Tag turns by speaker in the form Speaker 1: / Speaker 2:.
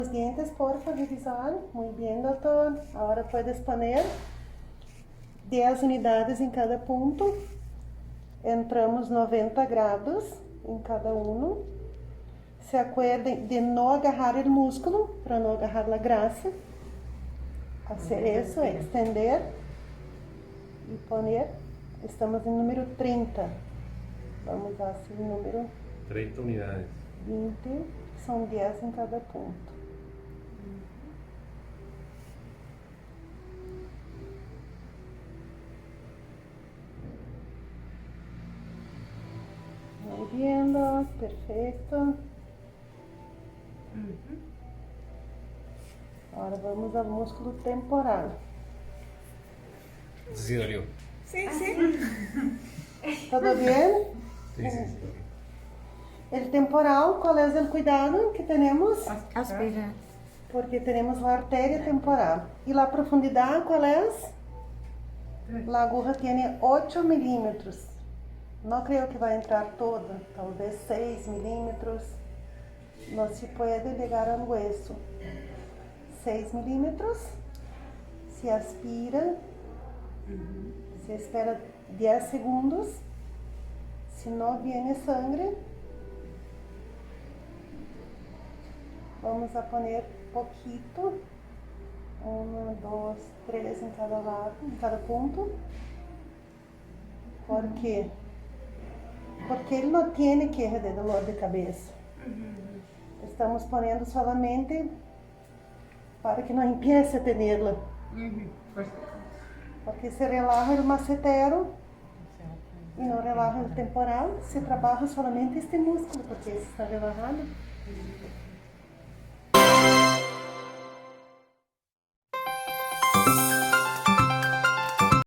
Speaker 1: Los dientes, porfa, revisar. Muy bien, doctor. Ahora puedes poner 10 unidades em cada ponto. Entramos 90 grados em cada um. Se acuerdem de não agarrar o músculo, para não agarrar a grasa. Hacer isso, estender e poner. Estamos em número 30. Vamos a hacer o número
Speaker 2: 30 unidades.
Speaker 1: 20, são 10 em cada ponto. Muy bien, Doc, perfeito. Agora vamos ao músculo temporal.
Speaker 2: Sí, dolió.
Speaker 3: Sí, sí.
Speaker 1: Tudo bem?
Speaker 2: Sí, sí, sí.
Speaker 1: El temporal, qual é o cuidado que temos?
Speaker 3: Aspirar.
Speaker 1: Porque temos a artéria temporal. E a profundidade, qual é? A aguja tem 8 milímetros. Não creio que vai entrar toda, talvez 6 milímetros. Não se pode chegar ao hueso. 6 milímetros. Se aspira. Se espera 10 segundos. Se não viene sangue, vamos a poner poquito. 1, 2, 3 em cada lado, em cada ponto. ¿Por quê? Porque ele não tem queixa de dolor de cabeça. Estamos ponendo solamente para que não empiece a tê-la. Porque se relaja o macetero e não relaja o temporal, se trabalha solamente este músculo, porque esse está relajado.